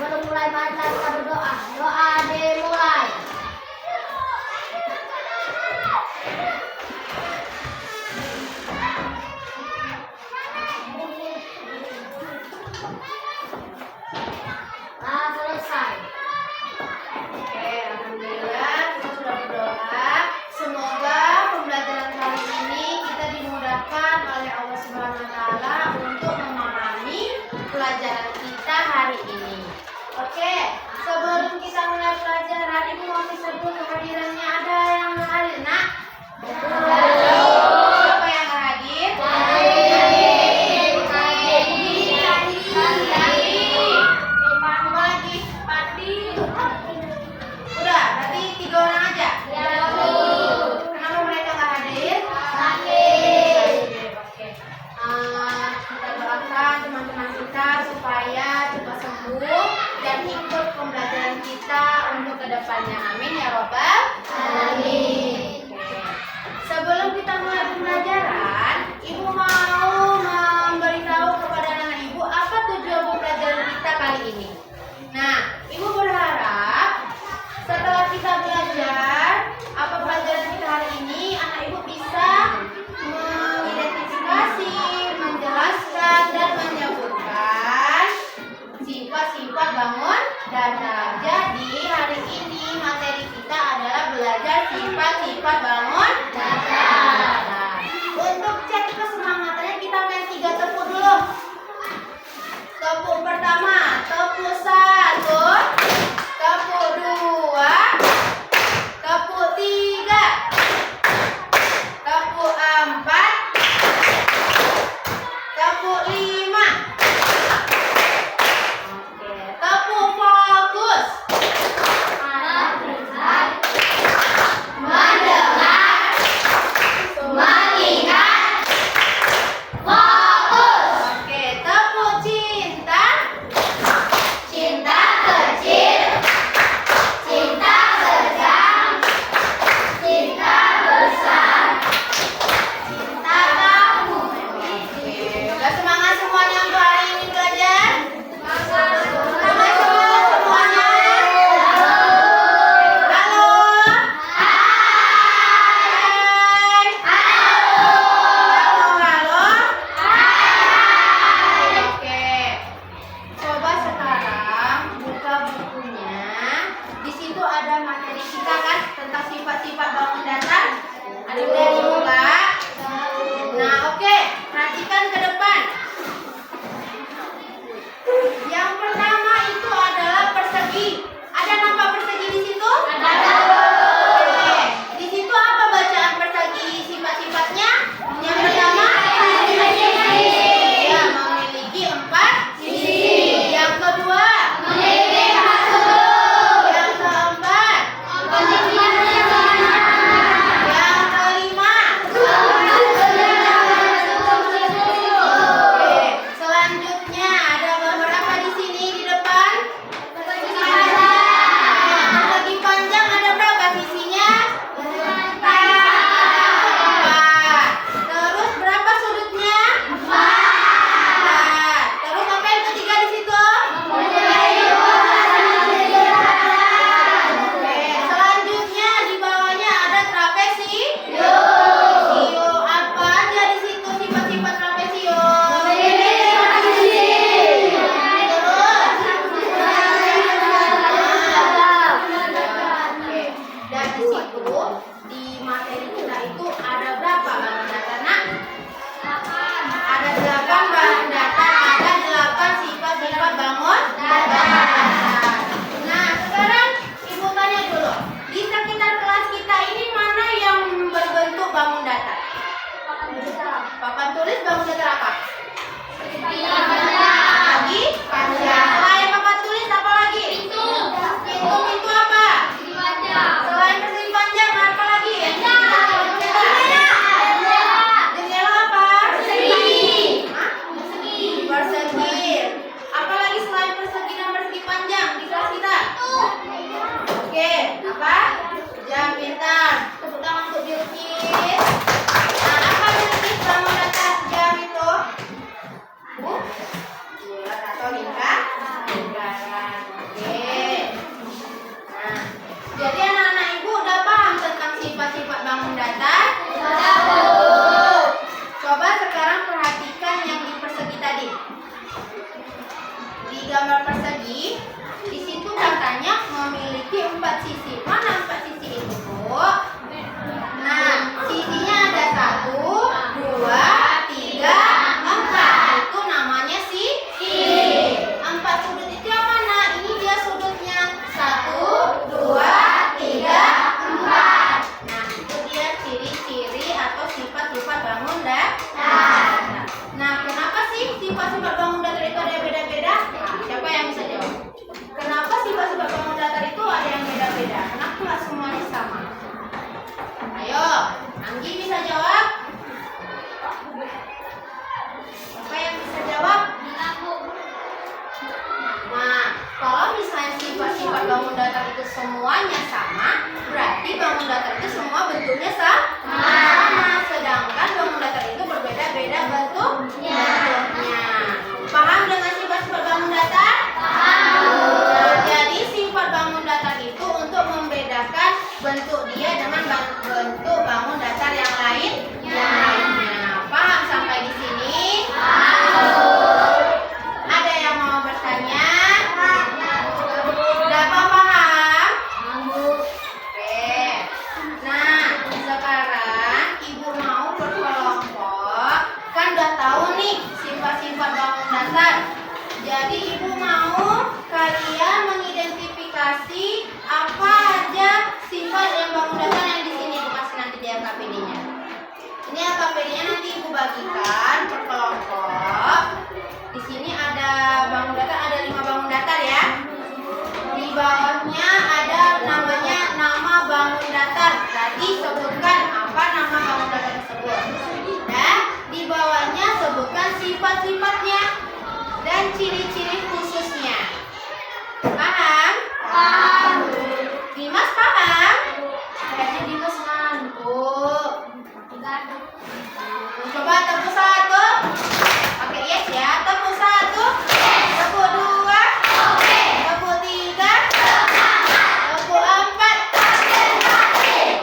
sebelum mulai baca kita berdoa. Doa dimulai. Nah, selesai. Oke, alhamdulillah kita sudah berdoa. Semoga pembelajaran kali ini kita dimudahkan oleh Allah Subhanahu wa taala untuk memahami pelajaran kita hari ini. Oke, sebelum kita mulai pelajaran, Ibu mau disebut kehadirannya, ada yang nggak hadir, Nak? Siapa yang nggak hadir? Udah, berarti 3 orang aja. Kenapa mereka nggak hadir? Oke. Kita doakan teman-teman kita supaya cepat sembuh dan ikut pembelajaran kita untuk kedepannya. Amin ya robbal alamin. Oke. Sebelum kita mulai pembelajaran, Ibu mau memberitahu kepada anak Ibu apa tujuan pembelajaran kita kali ini. Nah, Ibu berharap setelah kita belajar apa pelajaran kita hari ini, anak Ibu bisa mengidentifikasi, menjelaskan, dan menyebutkan sifat-sifat bangun datar. Jadi hari ini materi kita adalah belajar sifat-sifat bangun datar. Nah, untuk cek kesemangatannya kita main 3 tepuk dulu. Tepuk pertama, tepuk 1, tepuk 2, tepuk 3, tepuk 4, tepuk 5. Oke, tepuk fokus. Mendengar, mengingat, fokus. Oke, tepuk cinta. Cinta kecil, cinta sedang, cinta besar, cinta kamu. Oke, udah semangat semuanya untuk hari ini belajar? Semangat semua semuanya. Halo. Hai. Halo. Halo. Hai. Oke. Coba sekarang buka bukunya. Di situ ada materi kita kan tentang sifat-sifat bangun datar. Ada udah dibuka. Nah, oke. Perhatikan ke depan. Yang pertama itu adalah persegi. Ada nampak persegi di situ? Ada. Oke. Di situ apa bacaan persegi sifat-sifatnya? Yang pertama, ya, memiliki 4 sisi. Yang kedua, yang keempat, yang kelima, Coba sekarang perhatikan yang di persegi tadi. Di gambar persegi, di situ katanya memiliki 4 sisi. Mana 4 sisi itu, Bu? Nah, sisinya ada 1, 2, 3, 4. Itu namanya sisi. 4 sudut itu yang mana? Ini dia sudutnya. 1, 2, 3, 4. Nah, itu dia ciri-ciri atau sifat-sifat bangun datar. Nah, kenapa sih sifat-sifat bangun datar itu ada beda-beda? Nah, siapa yang bisa jawab? Kenapa sifat-sifat bangun datar itu ada yang beda-beda? Kenapa nggak semuanya sama? Ayo, Anggi bisa jawab? Siapa yang bisa jawab? Nah, kalau misalnya sifat-sifat bangun datar itu semuanya sama, berarti bangun datar itu semua bentuknya sama. Sedangkan bangun datar itu berbeda-beda bentuknya. Paham dengan sifat-sifat bangun datar? Nah, jadi sifat bangun datar itu untuk membedakan bentuk dia dengan bentuk bangun datar yang lainnya. Paham sampai di sini? Ada yang mau bertanya? Dapat paham? Oke. Nah, sekarang Ibu mau berkelompok. Kan udah tahu nih sifat-sifat bangun datar. Jadi Ibu mau kalian mengidentifikasi apa aja sifat yang bangun datar yang di sini. Ibu kasih nanti di LKPD-nya. Ini LKPD-nya nanti Ibu bagikan per kelompok. Di sini ada bangun datar, ada 5 bangun datar ya. Di bawahnya ada namanya nama bangun datar. Tadi sebutkan apa nama bangun datar tersebut. Dan di bawahnya sebutkan sifat-sifatnya dan ciri-ciri khususnya. Paham? Paham. Dimas paham? Kayaknya Dimas ngantuk. Coba tepuk 1. Oke, yes ya. Tepuk 1. Tepuk 2. Tepuk 3. Tepuk 4.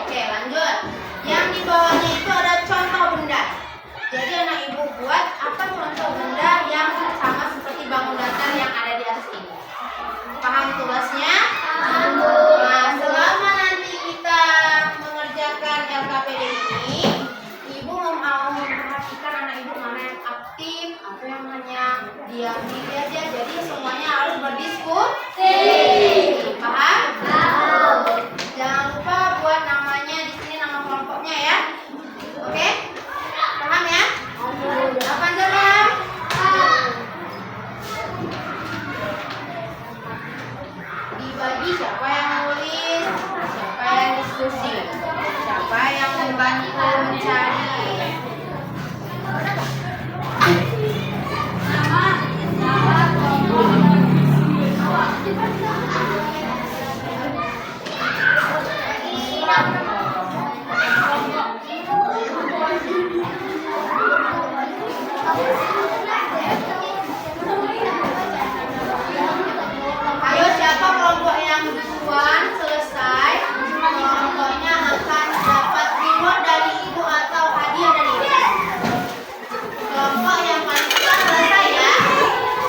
Oke, lanjut. Yang di bawahnya itu ada contoh benda. Jadi anak Ibu buat apa contoh benda yang sama seperti bangun datar yang ada di atas ini. Paham tugasnya? Nah, selama nanti kita mengerjakan LKPD ini, Ibu mau memperhatikan anak Ibu mana yang aktif atau yang hanya diam diri aja. Jadi semuanya harus berdiskusi. Paham? Jangan lupa buat namanya di sini, nama kelompoknya ya. Oke? Paham ya? Apa aja paham? Dibagi siapa yang nulis, siapa yang diskusi, siapa yang membantu mencari. Ayo, siapa kelompok yang duluan selesai, kelompoknya akan dapat reward dari Ibu atau hadiah dari Ibu. Kelompok yang paling cepat selesai ya.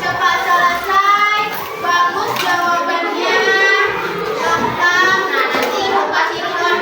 Cepat selesai, bagus jawabannya, lengkap. Nah, nanti Ibu kasih reward.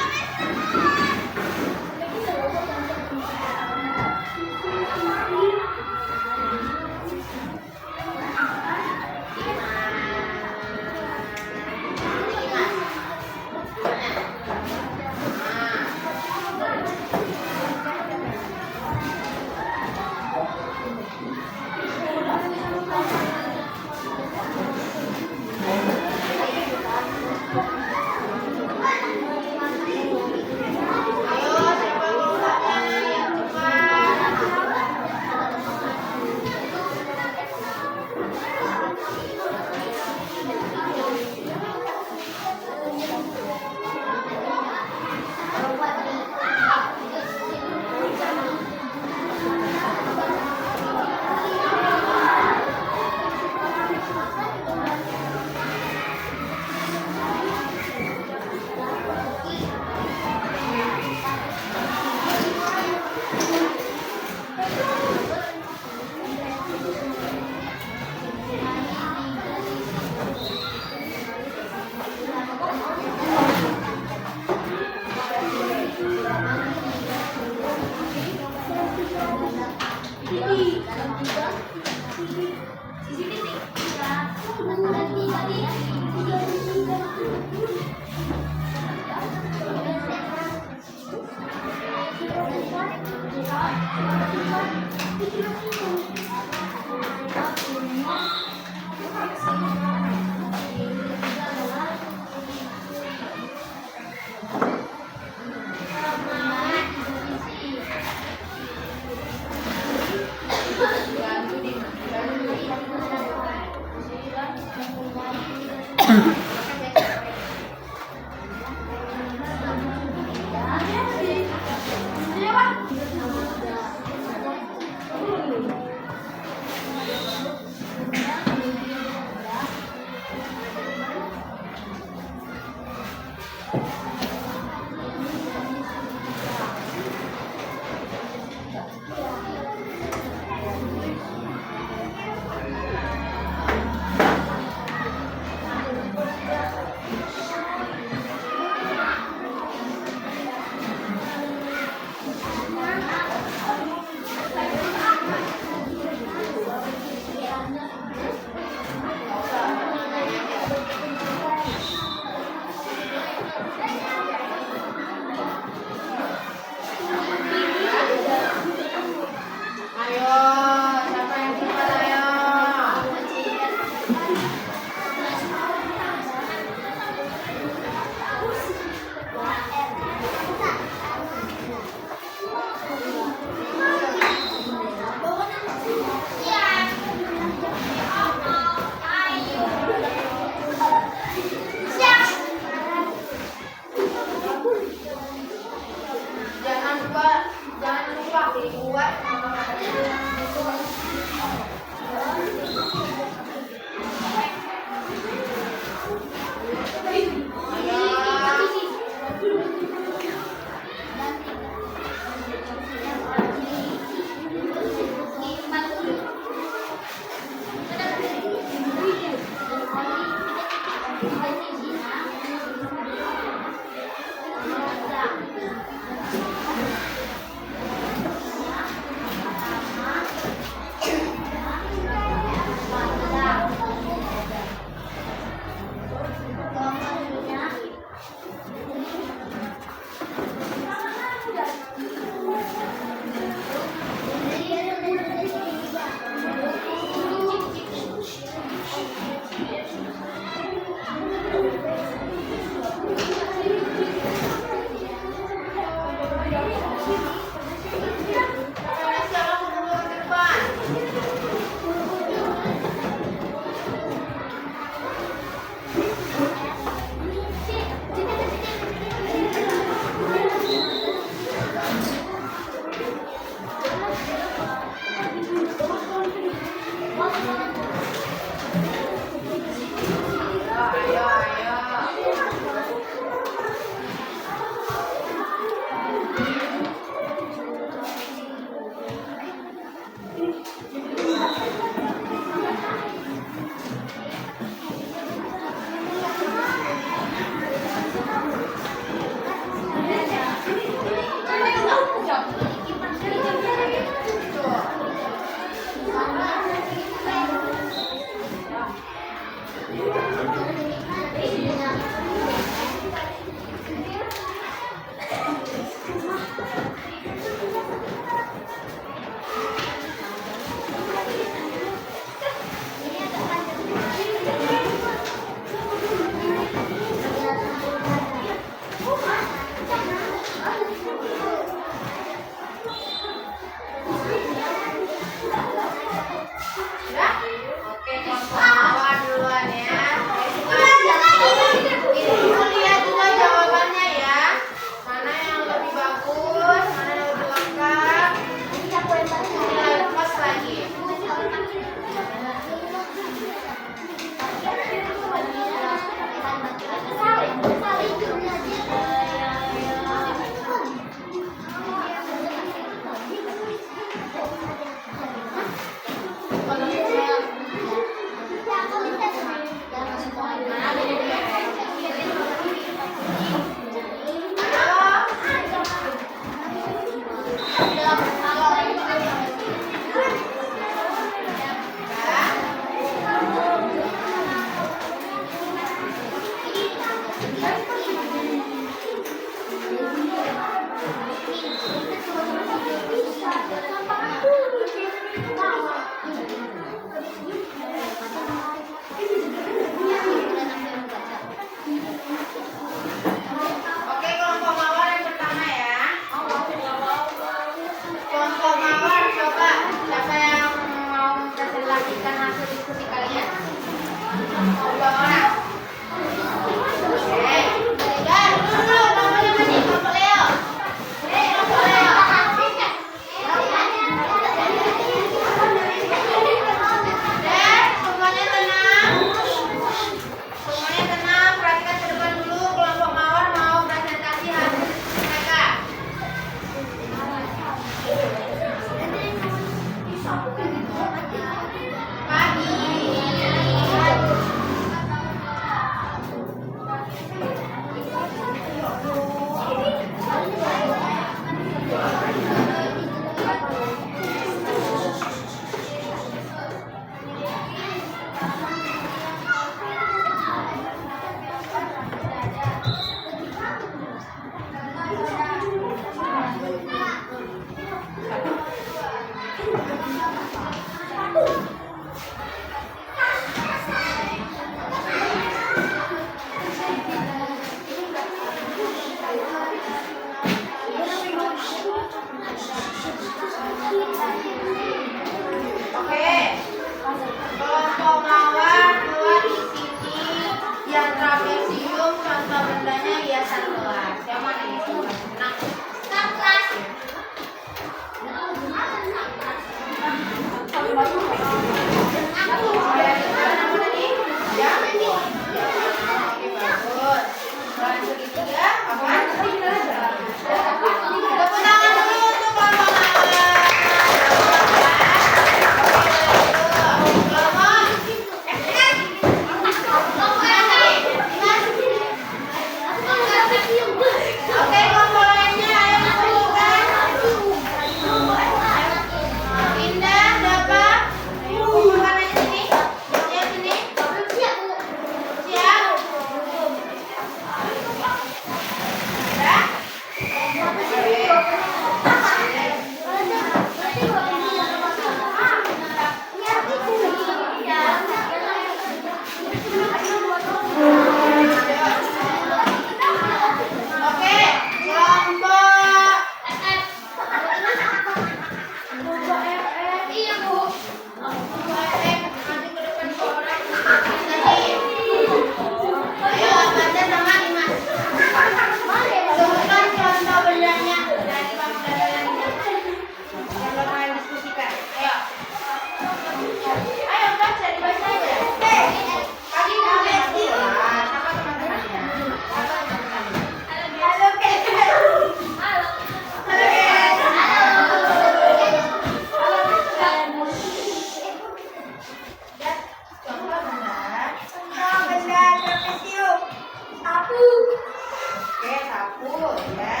10 ya.